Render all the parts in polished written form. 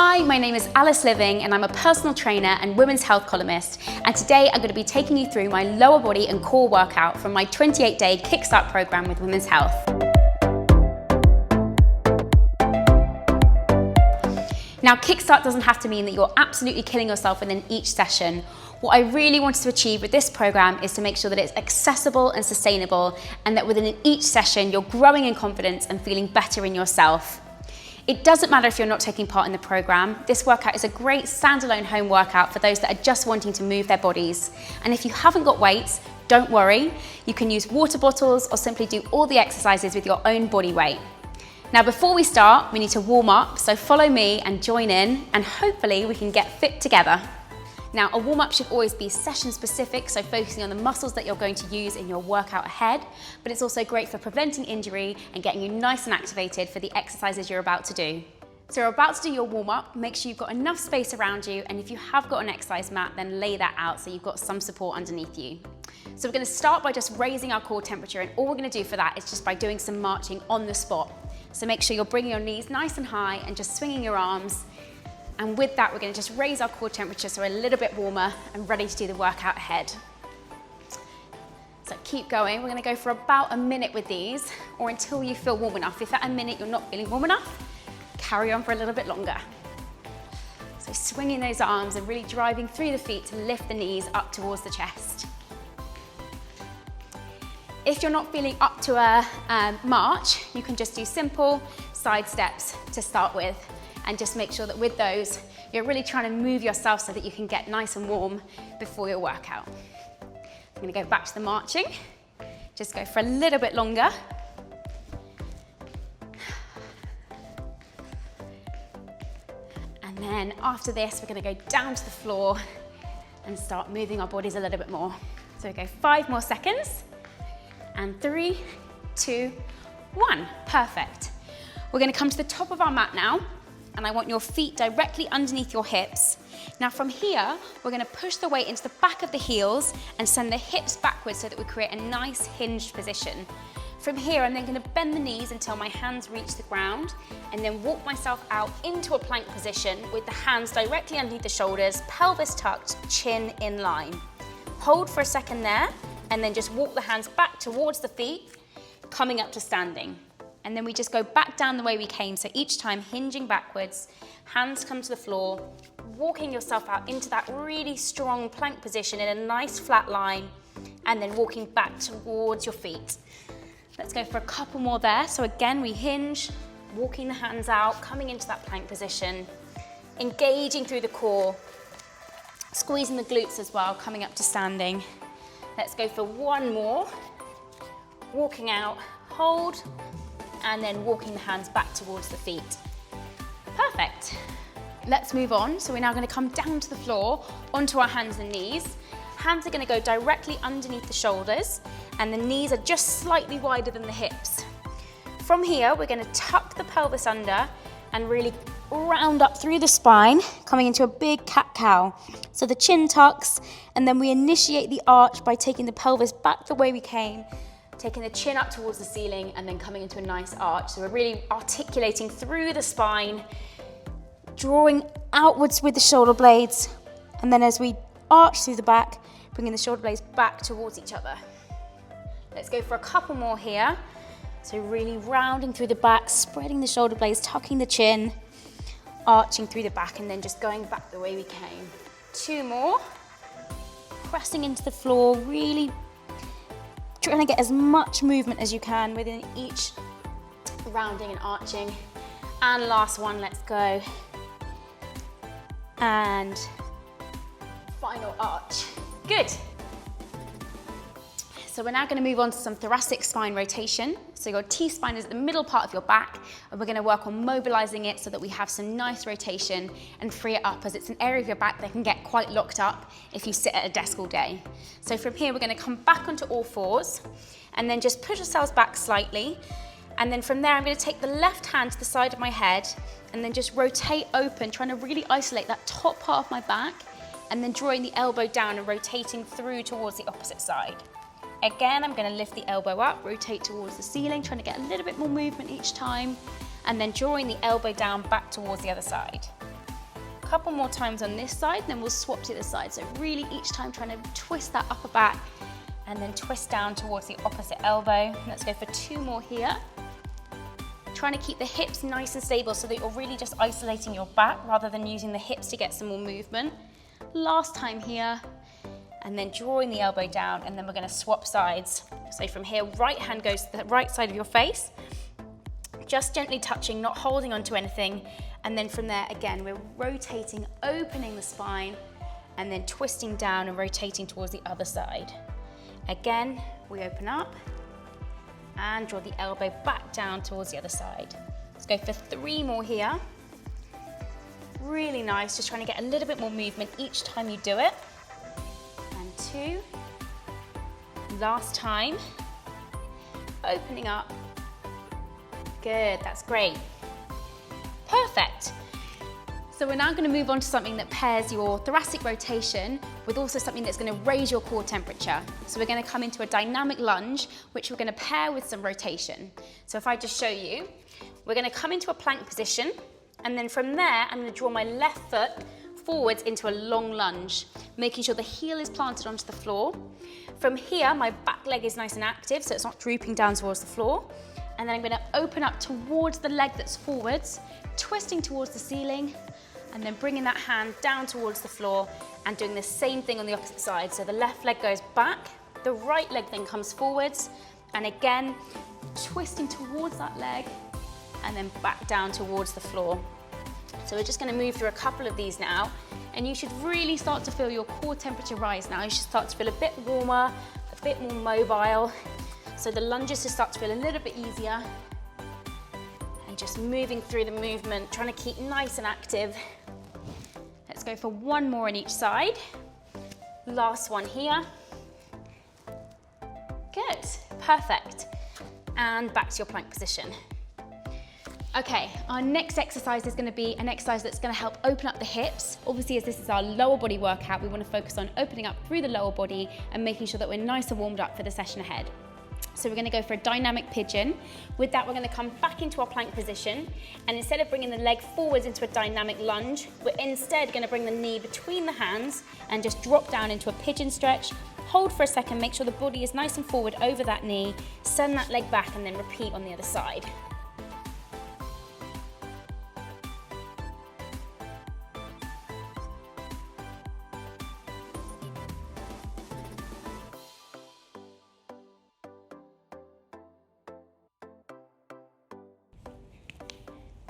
Hi, my name is Alice Living and I'm a personal trainer and women's health columnist, and today I'm going to be taking you through my lower body and core workout from my 28-day Kickstart program with Women's Health. Now, Kickstart doesn't have to mean that you're absolutely killing yourself within each session. What I really wanted to achieve with this program is to make sure that it's accessible and sustainable, and that within each session you're growing in confidence and feeling better in yourself. It doesn't matter if you're not taking part in the program. This workout is a great standalone home workout for those that are just wanting to move their bodies. And if you haven't got weights, don't worry. You can use water bottles or simply do all the exercises with your own body weight. Now, before we start, we need to warm up, so follow me and join in, and hopefully we can get fit together. Now, a warm-up should always be session specific, so focusing on the muscles that you're going to use in your workout ahead, but it's also great for preventing injury and getting you nice and activated for the exercises you're about to do. So you're about to do your warm-up, make sure you've got enough space around you, and if you have got an exercise mat, then lay that out so you've got some support underneath you. So we're going to start by just raising our core temperature, and all we're going to do for that is just by doing some marching on the spot. So make sure you're bringing your knees nice and high and just swinging your arms. And with that, we're going to just raise our core temperature so we're a little bit warmer and ready to do the workout ahead. So keep going. We're going to go for about a minute with these, or until you feel warm enough. If at a minute you're not feeling warm enough, carry on for a little bit longer. So swinging those arms and really driving through the feet to lift the knees up towards the chest. If you're not feeling up to a march, you can just do simple side steps to start with. And just make sure that with those, you're really trying to move yourself so that you can get nice and warm before your workout. I'm going to go back to the marching. Just go for a little bit longer. And then after this, we're going to go down to the floor and start moving our bodies a little bit more. So we go 5 more seconds. And 3, 2, 1. Perfect. We're going to come to the top of our mat now. And I want your feet directly underneath your hips. Now from here, we're going to push the weight into the back of the heels and send the hips backwards so that we create a nice hinged position. From here, I'm then going to bend the knees until my hands reach the ground, and then walk myself out into a plank position with the hands directly underneath the shoulders, pelvis tucked, chin in line. Hold for a second there, and then just walk the hands back towards the feet, coming up to standing. And then we just go back down the way we came, so each time hinging backwards, hands come to the floor, walking yourself out into that really strong plank position in a nice flat line, and then walking back towards your feet. Let's go for a couple more there. So again, we hinge, walking the hands out, coming into that plank position, engaging through the core, squeezing the glutes as well, coming up to standing. Let's go for one more, walking out, hold, and then walking the hands back towards the feet. Perfect. Let's move on. So we're now going to come down to the floor, onto our hands and knees. Hands are going to go directly underneath the shoulders, and the knees are just slightly wider than the hips. From here, we're going to tuck the pelvis under and really round up through the spine, coming into a big cat-cow. So the chin tucks, and then we initiate the arch by taking the pelvis back the way we came, taking the chin up towards the ceiling, and then coming into a nice arch. So we're really articulating through the spine, drawing outwards with the shoulder blades, and then as we arch through the back, bringing the shoulder blades back towards each other. Let's go for a couple more here. So really rounding through the back, spreading the shoulder blades, tucking the chin, arching through the back, and then just going back the way we came. 2 more. Pressing into the floor, really trying to get as much movement as you can within each rounding and arching. And last one, let's go. And final arch. Good. So we're now going to move on to some thoracic spine rotation. So your T-spine is at the middle part of your back, and we're going to work on mobilizing it so that we have some nice rotation and free it up, as it's an area of your back that can get quite locked up if you sit at a desk all day. So from here, we're going to come back onto all fours and then just push ourselves back slightly. And then from there, I'm going to take the left hand to the side of my head and then just rotate open, trying to really isolate that top part of my back, and then drawing the elbow down and rotating through towards the opposite side. Again, I'm going to lift the elbow up, rotate towards the ceiling, trying to get a little bit more movement each time, and then drawing the elbow down back towards the other side. couple more times on this side, then we'll swap to the side. So really each time trying to twist that upper back and then twist down towards the opposite elbow. Let's go for 2 more here. Trying to keep the hips nice and stable so that you're really just isolating your back rather than using the hips to get some more movement. Last time here, and then drawing the elbow down, and then we're gonna swap sides. So from here, right hand goes to the right side of your face, just gently touching, not holding onto anything. And then from there, again, we're rotating, opening the spine, and then twisting down and rotating towards the other side. Again, we open up and draw the elbow back down towards the other side. Let's go for 3 more here. Really nice, just trying to get a little bit more movement each time you do it. And 2. Last time. Opening up. Good, that's great. Perfect. So we're now going to move on to something that pairs your thoracic rotation with also something that's going to raise your core temperature. So we're going to come into a dynamic lunge, which we're going to pair with some rotation. So if I just show you, we're going to come into a plank position, and then from there, I'm going to draw my left foot forwards into a long lunge, making sure the heel is planted onto the floor. From here, my back leg is nice and active, so it's not drooping down towards the floor. And then I'm going to open up towards the leg that's forwards, twisting towards the ceiling, and then bringing that hand down towards the floor and doing the same thing on the opposite side. So the left leg goes back, the right leg then comes forwards, and again, twisting towards that leg, and then back down towards the floor. So we're just going to move through a couple of these now, and you should really start to feel your core temperature rise now. You should start to feel a bit warmer, a bit more mobile. So the lunges just start to feel a little bit easier. And just moving through the movement, trying to keep nice and active. Let's go for 1 more on each side. Last one here. Good, perfect. And back to your plank position. Okay, our next exercise is going to be an exercise that's going to help open up the hips. Obviously, as this is our lower body workout, we want to focus on opening up through the lower body and making sure that we're nice and warmed up for the session ahead. So we're going to go for a dynamic pigeon. With that, we're going to come back into our plank position, and instead of bringing the leg forwards into a dynamic lunge, we're instead going to bring the knee between the hands and just drop down into a pigeon stretch. Hold for a second, make sure the body is nice and forward over that knee, send that leg back, and then repeat on the other side.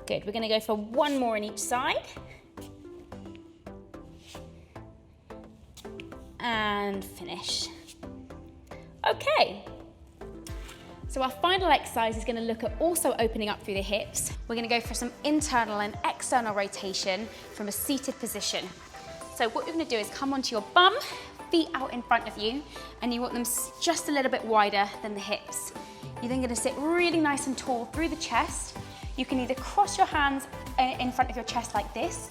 Good, we're going to go for 1 more on each side. And finish. Okay. So our final exercise is going to look at also opening up through the hips. We're going to go for some internal and external rotation from a seated position. So what you're going to do is come onto your bum, feet out in front of you, and you want them just a little bit wider than the hips. You're then going to sit really nice and tall through the chest. You can either cross your hands in front of your chest like this,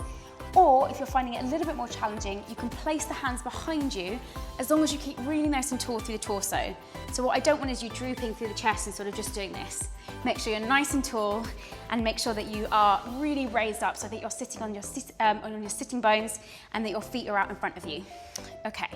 or if you're finding it a little bit more challenging, you can place the hands behind you as long as you keep really nice and tall through the torso. So what I don't want is you drooping through the chest and sort of just doing this. Make sure you're nice and tall, and make sure that you are really raised up so that you're sitting on your sitting bones and that your feet are out in front of you. Okay.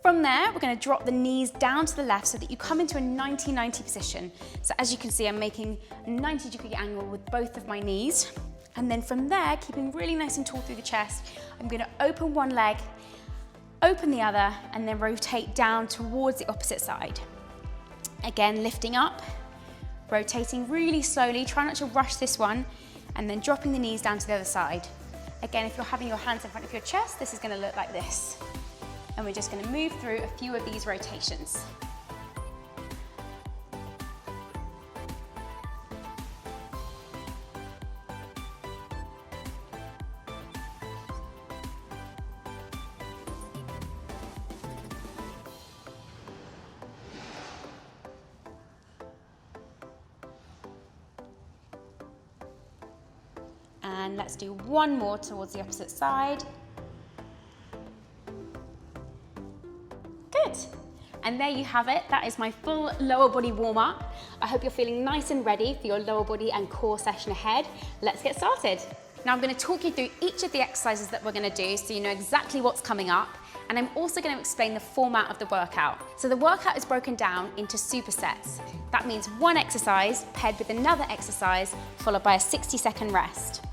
From there, we're going to drop the knees down to the left so that you come into a 90-90 position. So as you can see, I'm making a 90-degree angle with both of my knees. And then from there, keeping really nice and tall through the chest, I'm going to open one leg, open the other, and then rotate down towards the opposite side. Again, lifting up, rotating really slowly, try not to rush this one, and then dropping the knees down to the other side. Again, if you're having your hands in front of your chest, this is going to look like this. And we're just going to move through a few of these rotations. And let's do 1 more towards the opposite side. Good. And there you have it. That is my full lower body warm up. I hope you're feeling nice and ready for your lower body and core session ahead. Let's get started. Now I'm going to talk you through each of the exercises that we're going to do so you know exactly what's coming up, and I'm also going to explain the format of the workout. So the workout is broken down into supersets. That means one exercise paired with another exercise followed by a 60-second rest.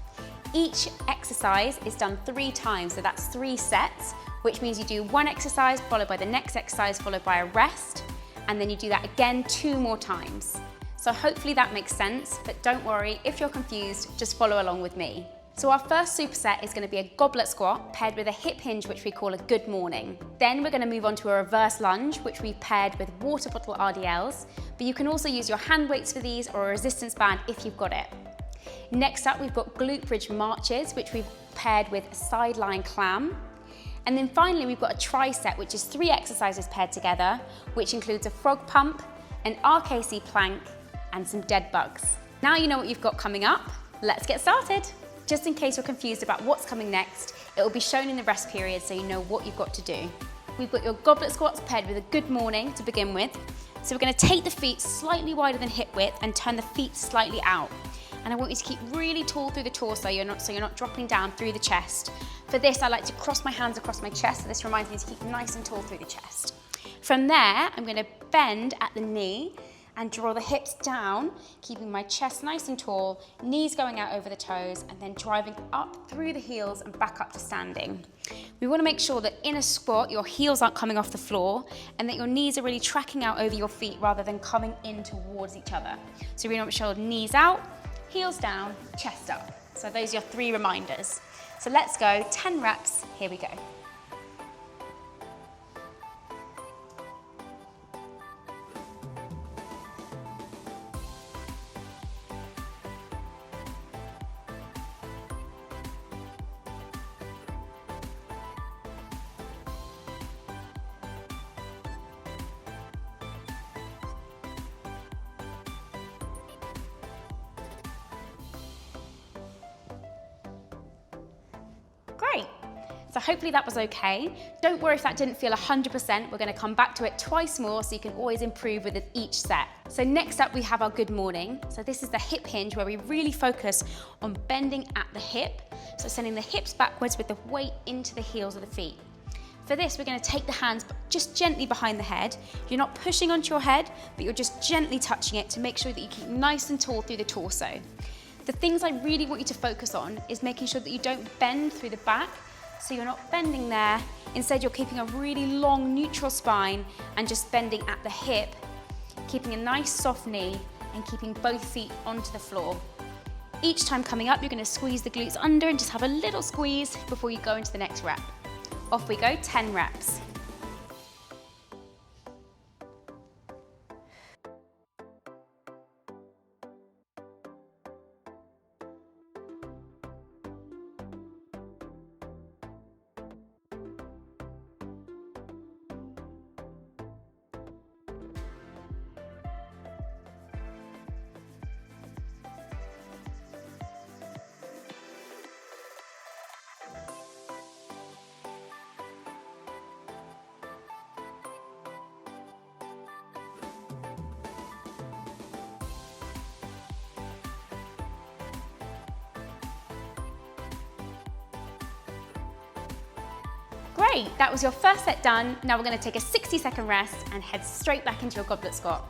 Each exercise is done 3 times, so that's 3 sets, which means you do one exercise followed by the next exercise followed by a rest, and then you do that again 2 more times. So hopefully that makes sense, but don't worry, if you're confused, just follow along with me. So our first superset is going to be a goblet squat paired with a hip hinge, which we call a good morning. Then we're going to move on to a reverse lunge, which we've paired with water bottle RDLs, but you can also use your hand weights for these or a resistance band if you've got it. Next up, we've got Glute Bridge Marches, which we've paired with a side lying clam. And then finally, we've got a tricep, which is 3 exercises paired together, which includes a frog pump, an RKC plank, and some dead bugs. Now you know what you've got coming up, let's get started. Just in case you're confused about what's coming next, it will be shown in the rest period so you know what you've got to do. We've got your goblet squats paired with a good morning to begin with. So we're going to take the feet slightly wider than hip width and turn the feet slightly out. And I want you to keep really tall through the torso, so you're not dropping down through the chest. For this, I like to cross my hands across my chest, so this reminds me to keep nice and tall through the chest. From there, I'm going to bend at the knee and draw the hips down, keeping my chest nice and tall, knees going out over the toes, and then driving up through the heels and back up to standing. We want to make sure that in a squat, your heels aren't coming off the floor and that your knees are really tracking out over your feet rather than coming in towards each other. So we want to make sure knees out, heels down, chest up. So those are your 3 reminders. So let's go, 10 reps, here we go. Great. So hopefully that was okay. Don't worry if that didn't feel 100%. We're going to come back to it twice more so you can always improve with each set. So next up we have our good morning. So this is the hip hinge where we really focus on bending at the hip. So sending the hips backwards with the weight into the heels of the feet. For this, we're going to take the hands just gently behind the head. You're not pushing onto your head, but you're just gently touching it to make sure that you keep nice and tall through the torso. The things I really want you to focus on is making sure that you don't bend through the back, so you're not bending there. Instead, you're keeping a really long neutral spine and just bending at the hip, keeping a nice soft knee and keeping both feet onto the floor. Each time coming up, you're going to squeeze the glutes under and just have a little squeeze before you go into the next rep. Off we go, 10 reps. Great, that was your first set done. Now we're going to take a 60-second rest and head straight back into your goblet squat.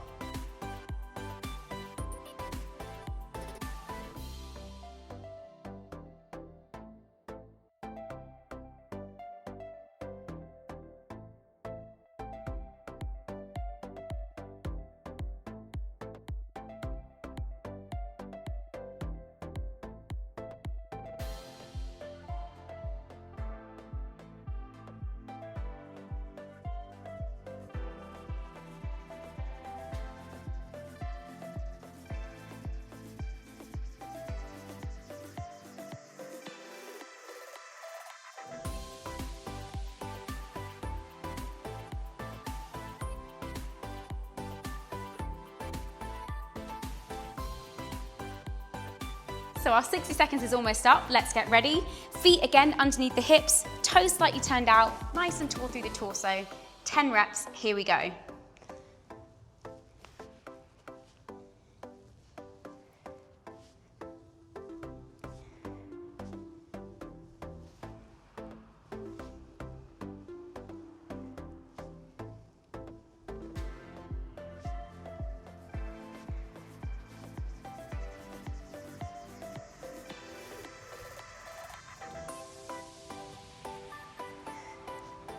So our 60 seconds is almost up. Let's get ready. Feet again underneath the hips, toes slightly turned out, nice and tall through the torso. 10 reps, here we go.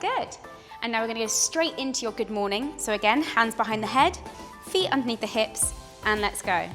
Good. And now we're gonna go straight into your good morning. So again, hands behind the head, feet underneath the hips, and let's go.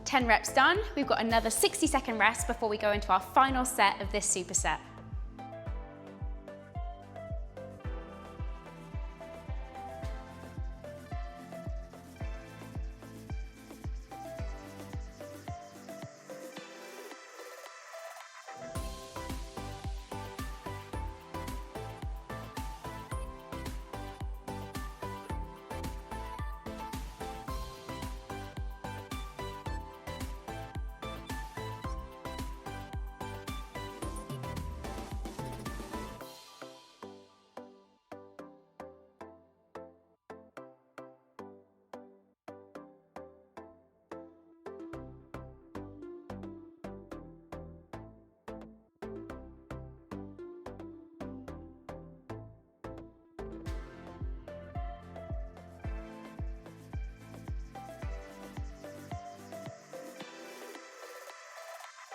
Ten reps done. We've got another 60-second rest before we go into our final set of this superset.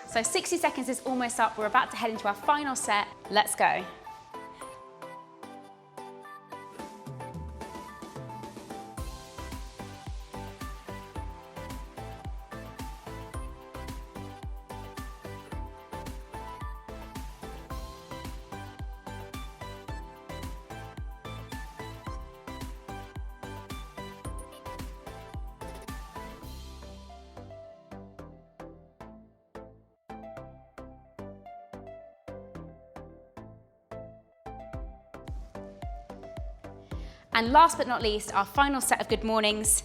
So 60 seconds is almost up. We're about to head into our final set. Let's go. And last but not least, our final set of good mornings.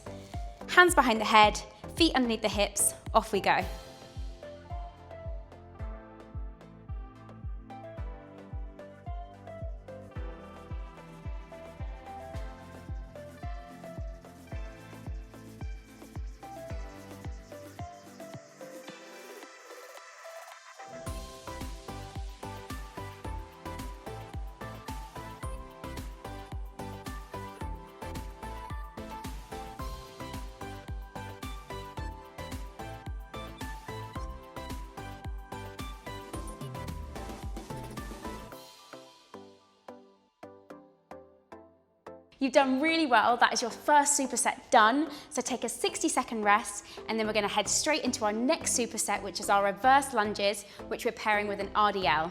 Hands behind the head, feet underneath the hips, off we go. You've done really well. That is your first superset done. So take a 60-second rest, and then we're gonna head straight into our next superset, which is our reverse lunges, which we're pairing with an RDL.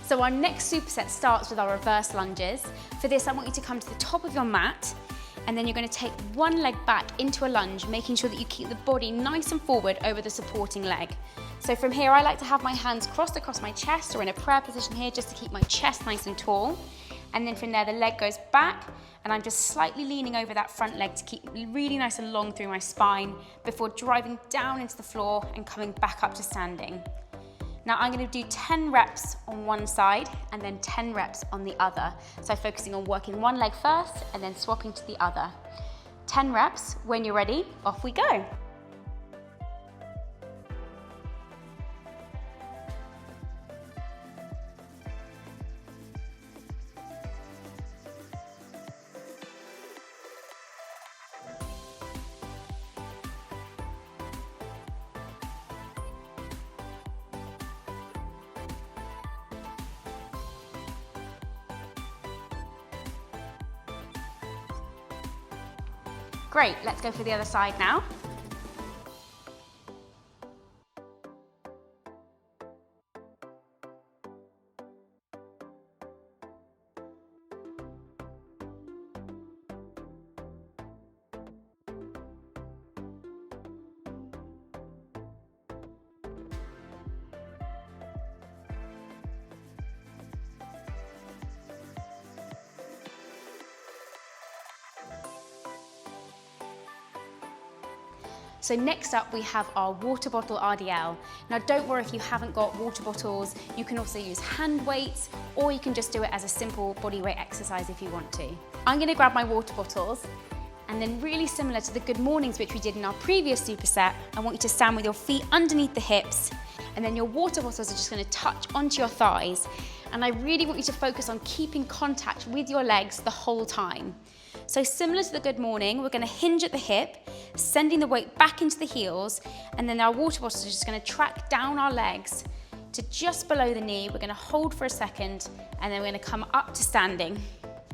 So our next superset starts with our reverse lunges. For this, I want you to come to the top of your mat, and then you're going to take one leg back into a lunge, making sure that you keep the body nice and forward over the supporting leg. So from here, I like to have my hands crossed across my chest, or in a prayer position here, just to keep my chest nice and tall. And then from there, the leg goes back, and I'm just slightly leaning over that front leg to keep really nice and long through my spine before driving down into the floor and coming back up to standing. Now I'm going to do 10 reps on one side and then 10 reps on the other. So focusing on working one leg first and then swapping to the other. 10 reps. When you're ready, off we go. Great, let's go for the other side now. So next up we have our water bottle RDL. Now don't worry if you haven't got water bottles, you can also use hand weights, or you can just do it as a simple body weight exercise if you want to. I'm gonna grab my water bottles, and then really similar to the good mornings which we did in our previous superset, I want you to stand with your feet underneath the hips, and then your water bottles are just gonna touch onto your thighs. And I really want you to focus on keeping contact with your legs the whole time. So similar to the good morning, we're gonna hinge at the hip, sending the weight back into the heels, and then our water bottles are just gonna track down our legs to just below the knee. We're gonna hold for a second, and then we're gonna come up to standing.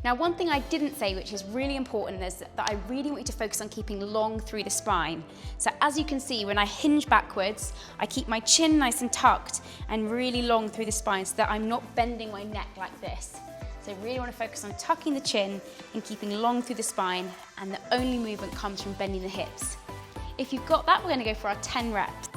Now, one thing I didn't say, which is really important, is that I really want you to focus on keeping long through the spine. So as you can see, when I hinge backwards, I keep my chin nice and tucked and really long through the spine so that I'm not bending my neck like this. So I really want to focus on tucking the chin and keeping long through the spine, and the only movement comes from bending the hips. If you've got that, we're going to go for our 10 reps.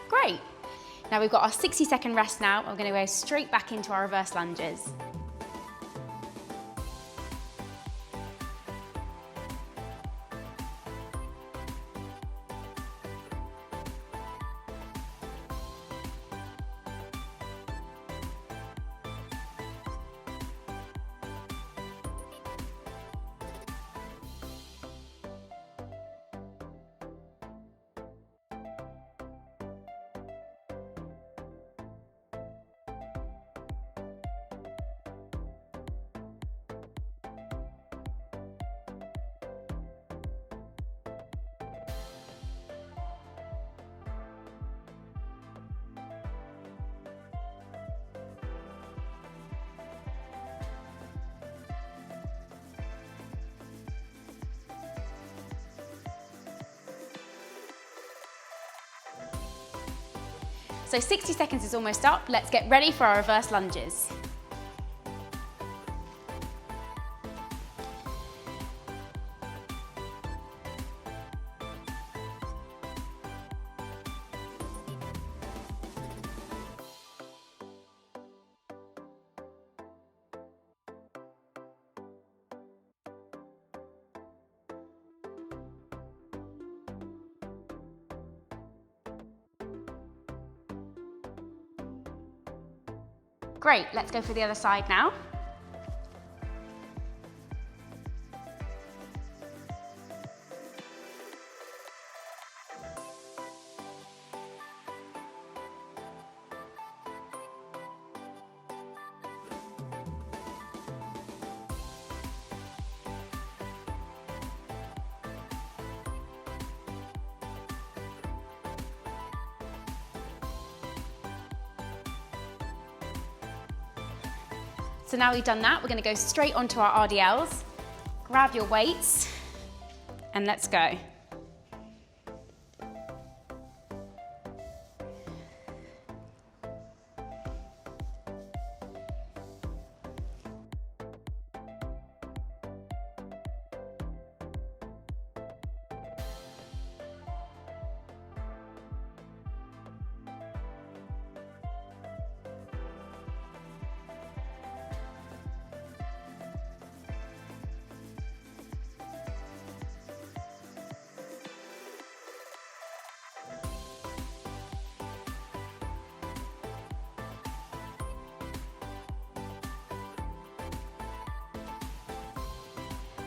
Great. Now we've got our 60-second rest now. We're going to go straight back into our reverse lunges. So 60 seconds is almost up. Let's get ready for our reverse lunges. Great, let's go for the other side now. So now we've done that, we're going to go straight onto our RDLs. Grab your weights and let's go.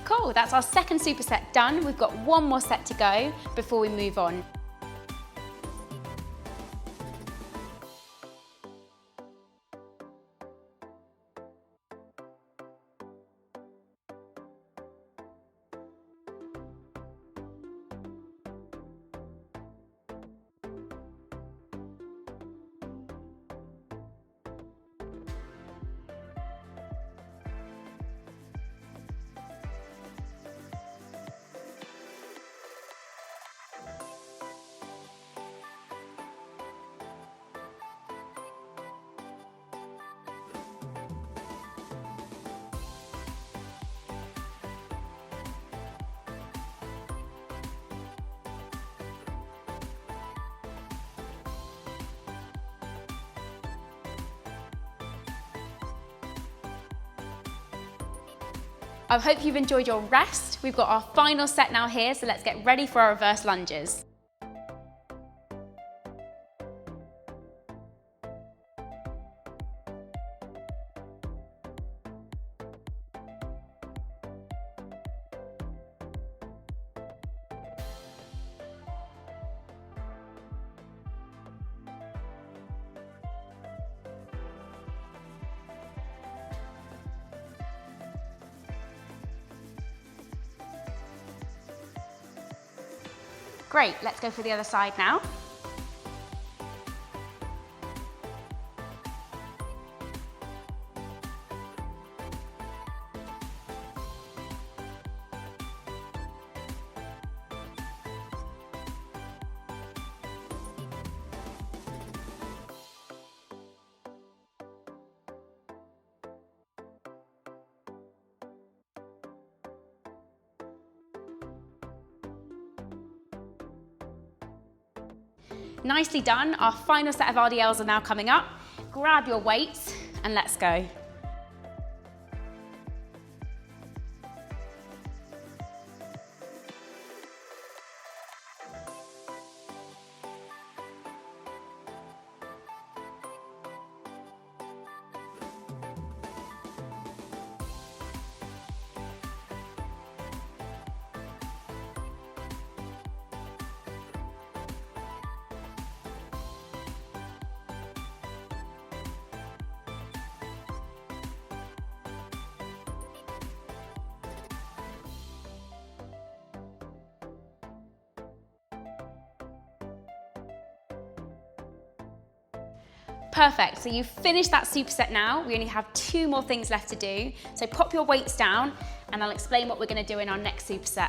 Cool, that's our second superset done. We've got one more set to go before we move on. I hope you've enjoyed your rest. We've got our final set now here, so let's get ready for our reverse lunges. Great, let's go for the other side now. Nicely done. Our final set of RDLs are now coming up. Grab your weights and let's go. Perfect, so you've finished that superset now. We only have 2 more things left to do. So pop your weights down and I'll explain what we're gonna do in our next superset.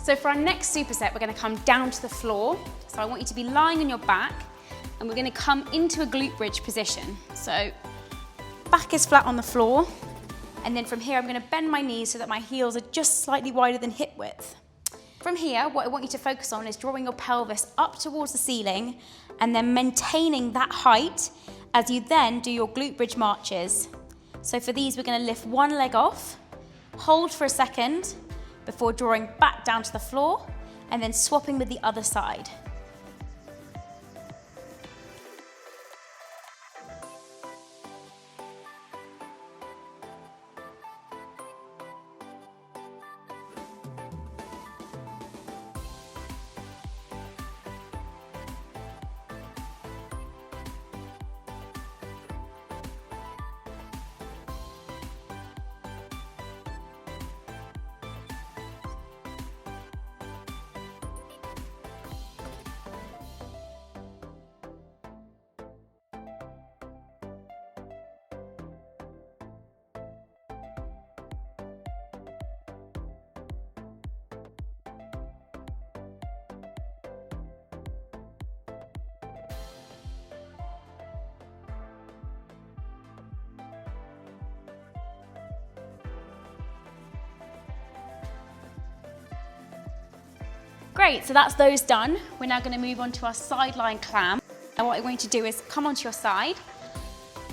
So for our next superset, we're gonna come down to the floor. So I want you to be lying on your back and we're gonna come into a glute bridge position. So back is flat on the floor. And then from here, I'm gonna bend my knees so that my heels are just slightly wider than hip width. From here, what I want you to focus on is drawing your pelvis up towards the ceiling and then maintaining that height as you then do your glute bridge marches. So for these, we're gonna lift one leg off, hold for a second, before drawing back down to the floor and then swapping with the other side. Great, so that's those done. We're now gonna move on to our side lying clam. And what I want you to do is come onto your side.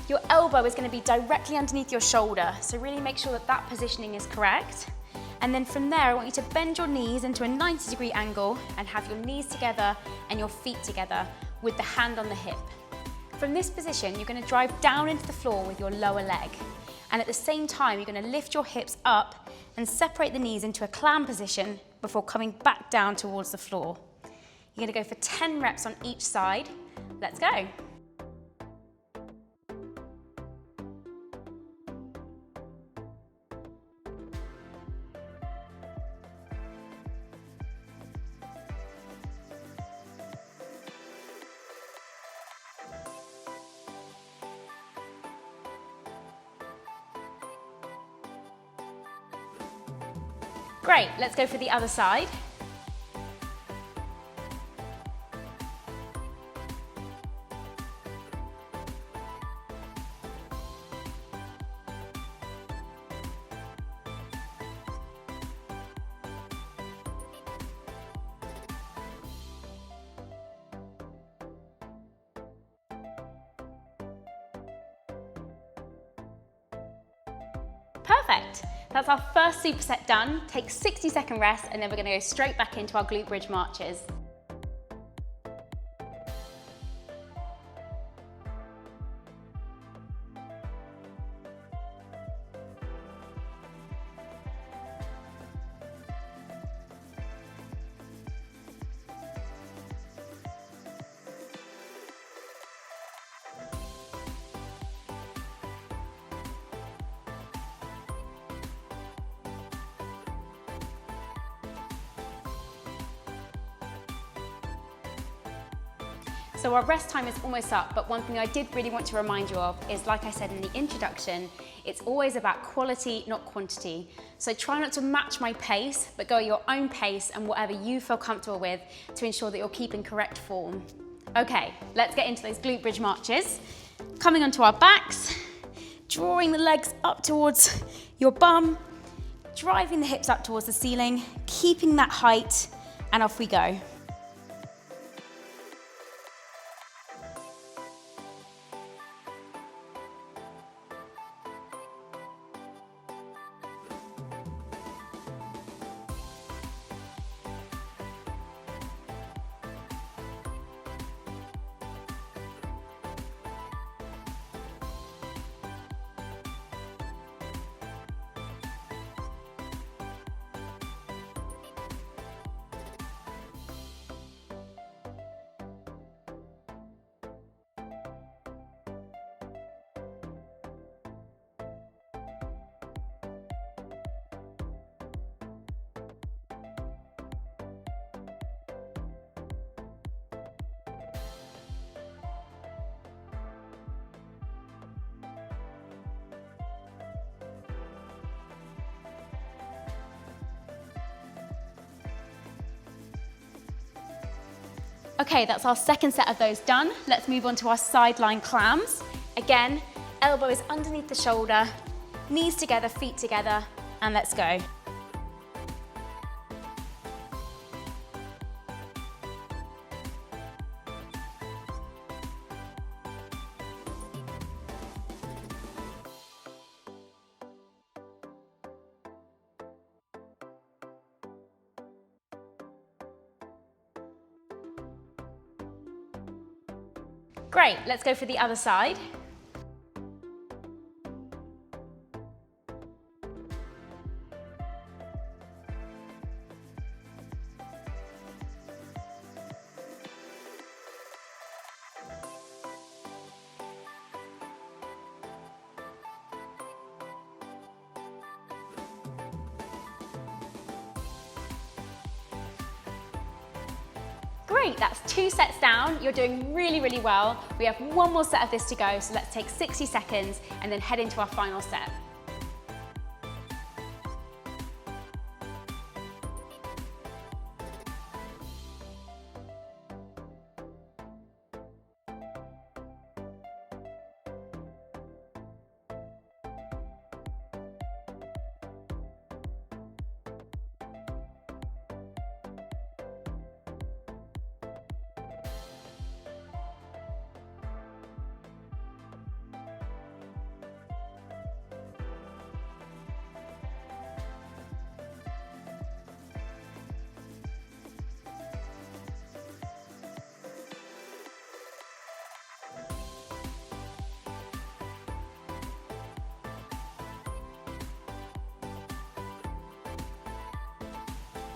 Your elbow is gonna be directly underneath your shoulder, so really make sure that that positioning is correct. And then from there, I want you to bend your knees into a 90-degree angle and have your knees together and your feet together with the hand on the hip. From this position, you're gonna drive down into the floor with your lower leg. And at the same time, you're gonna lift your hips up and separate the knees into a clam position before coming back down towards the floor. You're gonna go for 10 reps on each side. Let's go. Great, let's go for the other side. Perfect. That's our first superset done. Take 60-second rest, and then we're gonna go straight back into our glute bridge marches. So our rest time is almost up, but one thing I did really want to remind you of is, like I said in the introduction, it's always about quality, not quantity. So try not to match my pace, but go at your own pace and whatever you feel comfortable with to ensure that you're keeping correct form. Okay, let's get into those glute bridge marches. Coming onto our backs, drawing the legs up towards your bum, driving the hips up towards the ceiling, keeping that height, and off we go. Okay, that's our second set of those done. Let's move on to our side lying clams. Again, elbow is underneath the shoulder, knees together, feet together, and let's go. Great, let's go for the other side. Great, that's 2 sets down. You're doing really, really well. We have one more set of this to go, so let's take 60 seconds and then head into our final set.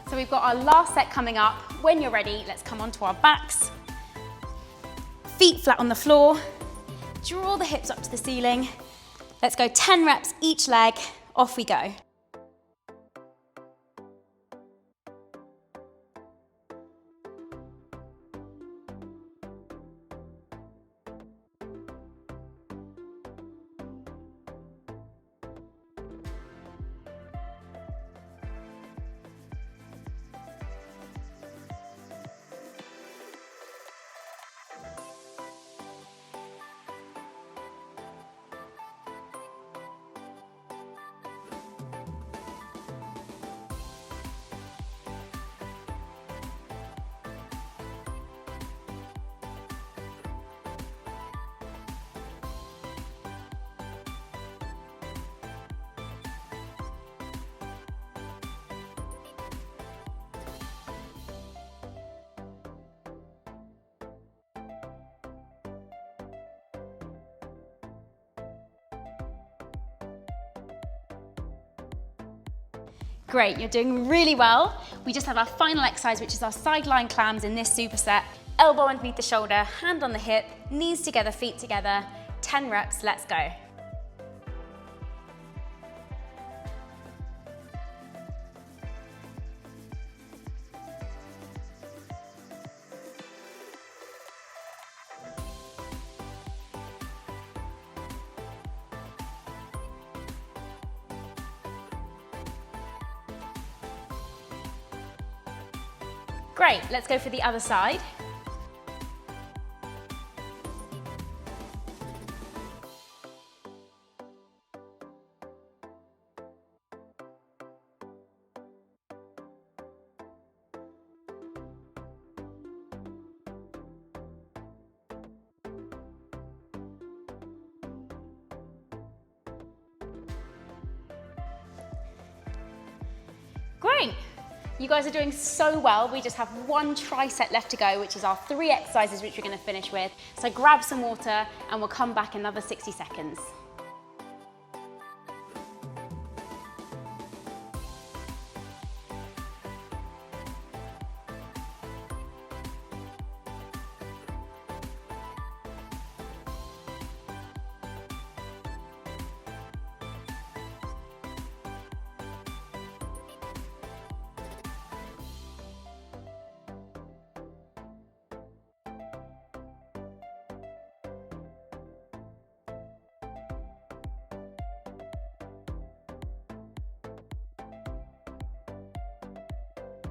So we've got our last set coming up. When you're ready, let's come onto our backs. Feet flat on the floor. Draw the hips up to the ceiling. Let's go 10 reps each leg. Off we go. Great, you're doing really well. We just have our final exercise, which is our side lying clams in this superset. Elbow underneath the shoulder, hand on the hip, knees together, feet together. 10 reps, let's go. Great, let's go for the other side. Great. You guys are doing so well. We just have one tricep left to go, which is our 3 exercises which we're going to finish with. So grab some water and we'll come back in another 60 seconds.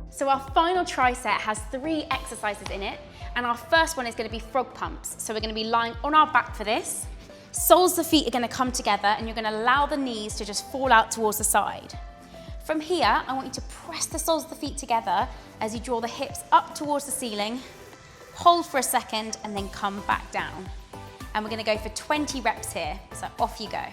So our final tricep has 3 exercises in it, and our first one is going to be frog pumps. So we're going to be lying on our back for this. Soles of the feet are going to come together and you're going to allow the knees to just fall out towards the side. From here, I want you to press the soles of the feet together as you draw the hips up towards the ceiling, hold for a second and then come back down. And we're going to go for 20 reps here, so off you go.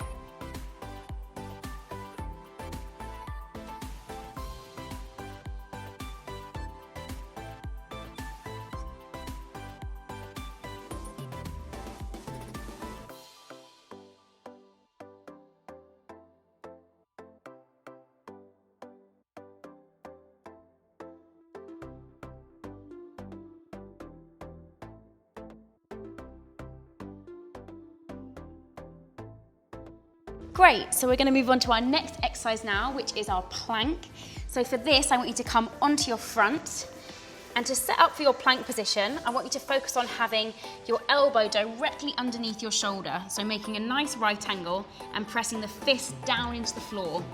Great, so we're going to move on to our next exercise now, which is our plank. So for this, I want you to come onto your front. And to set up for your plank position, I want you to focus on having your elbow directly underneath your shoulder. So making a nice right angle and pressing the fist down into the floor.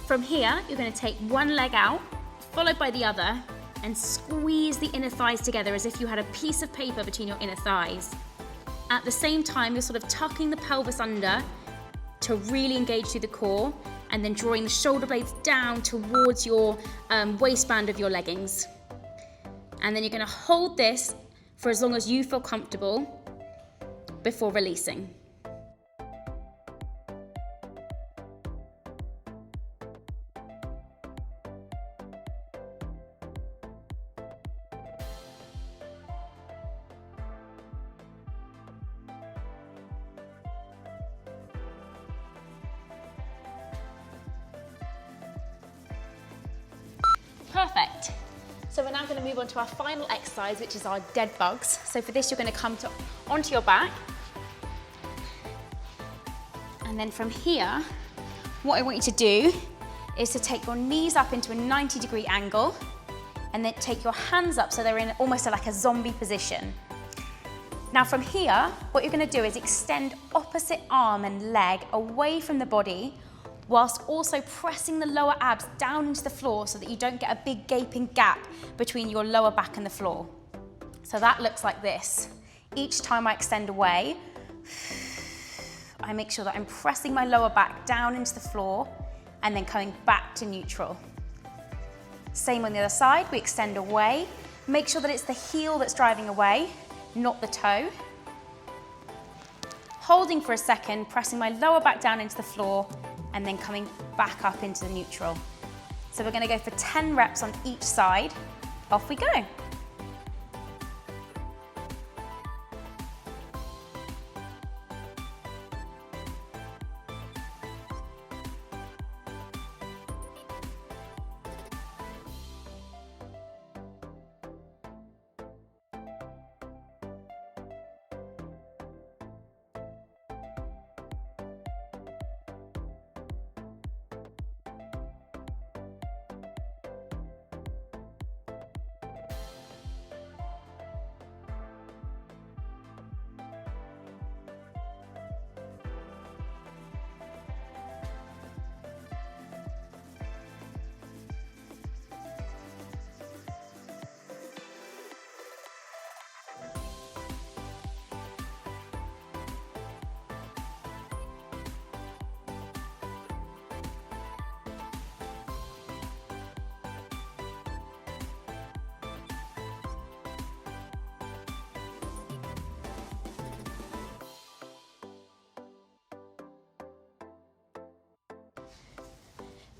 From here, you're going to take one leg out, followed by the other, and squeeze the inner thighs together as if you had a piece of paper between your inner thighs. At the same time, you're sort of tucking the pelvis under to really engage through the core, and then drawing the shoulder blades down towards your waistband of your leggings. And then you're going to hold this for as long as you feel comfortable before releasing. Perfect. So we're now going to move on to our final exercise, which is our dead bugs. So for this, you're going to come onto your back. And then from here, what I want you to do is to take your knees up into a 90-degree angle and then take your hands up so they're in almost like a zombie position. Now from here, what you're going to do is extend opposite arm and leg away from the body, whilst also pressing the lower abs down into the floor so that you don't get a big gaping gap between your lower back and the floor. So that looks like this. Each time I extend away, I make sure that I'm pressing my lower back down into the floor and then coming back to neutral. Same on the other side, we extend away. Make sure that it's the heel that's driving away, not the toe. Holding for a second, pressing my lower back down into the floor, and then coming back up into the neutral. So we're going to go for 10 reps on each side. Off we go.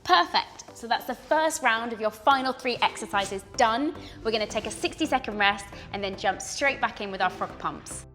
Perfect. So that's the first round of your final 3 exercises done. We're gonna take a 60-second rest and then jump straight back in with our frog pumps.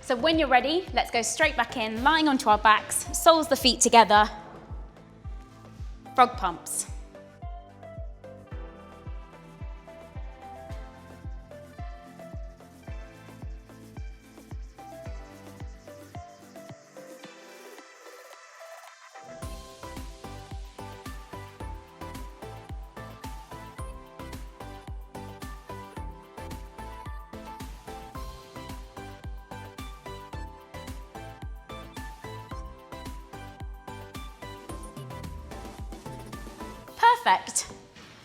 So when you're ready, let's go straight back in, lying onto our backs, soles the feet together, frog pumps. Perfect.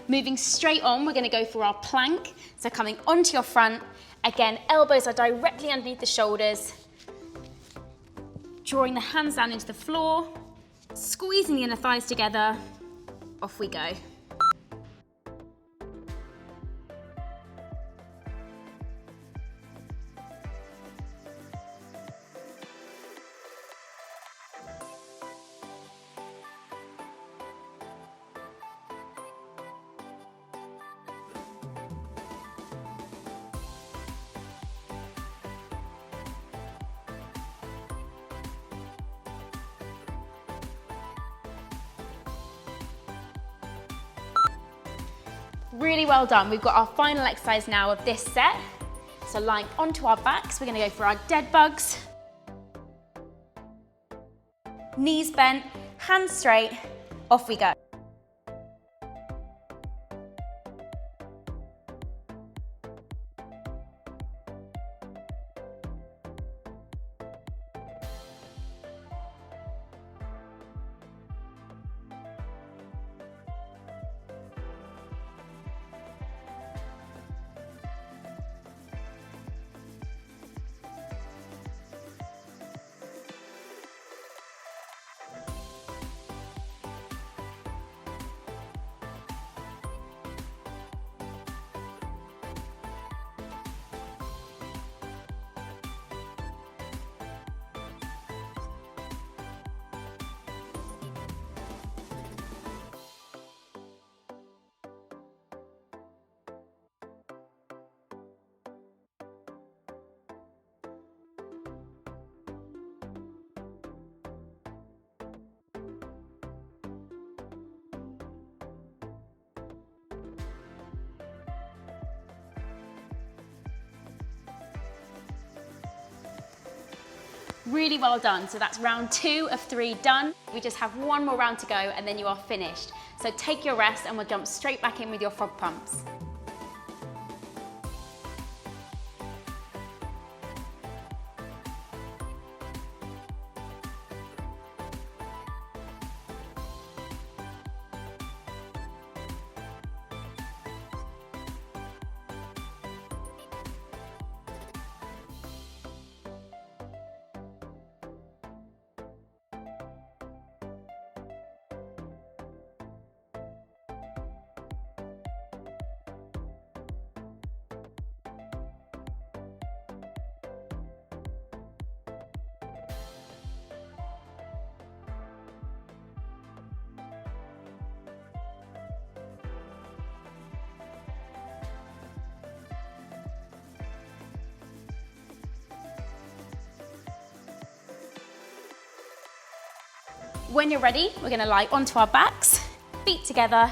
Moving straight on, we're gonna go for our plank. So coming onto your front, again, elbows are directly underneath the shoulders, drawing the hands down into the floor, squeezing the inner thighs together, off we go. Really well done. We've got our final exercise now of this set. So lying onto our backs, we're gonna go for our dead bugs. Knees bent, hands straight, off we go. Really well done. So that's round 2 of 3 done. We just have one more round to go and then you are finished. So take your rest and we'll jump straight back in with your frog pumps. When you're ready, we're gonna lie onto our backs, feet together,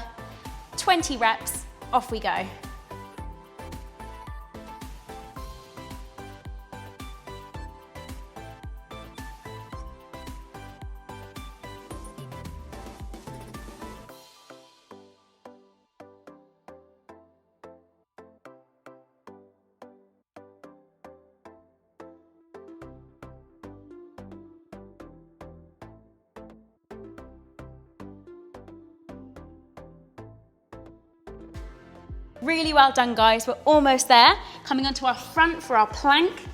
20 reps, off we go. Really well done, guys. We're almost there. Coming onto our front for our plank.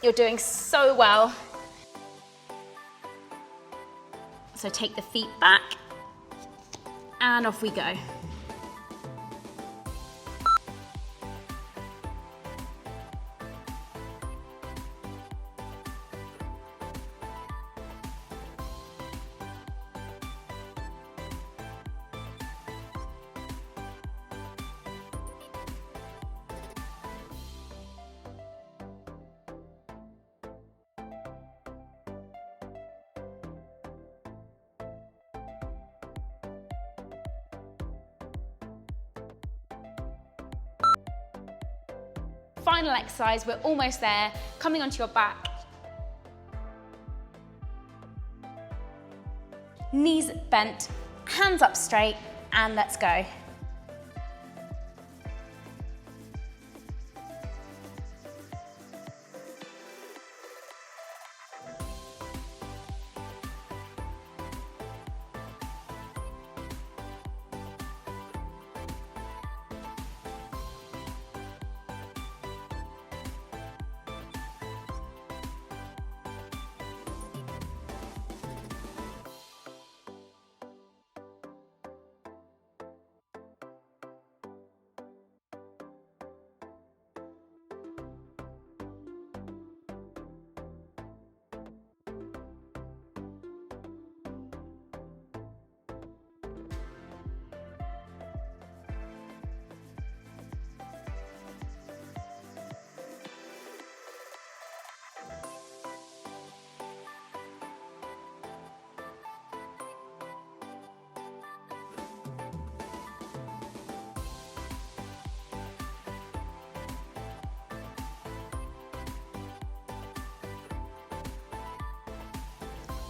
You're doing so well. So take the feet back and off we go. Final exercise, we're almost there. Coming onto your back. Knees bent, hands up straight, and let's go.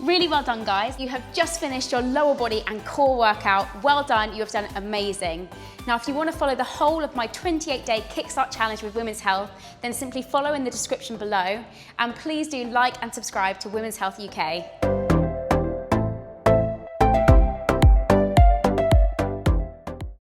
Really well done, guys. You have just finished your lower body and core workout. Well done, you have done amazing. Now, if you want to follow the whole of my 28-day Kickstart Challenge with Women's Health, then simply follow in the description below. And please do like and subscribe to Women's Health UK.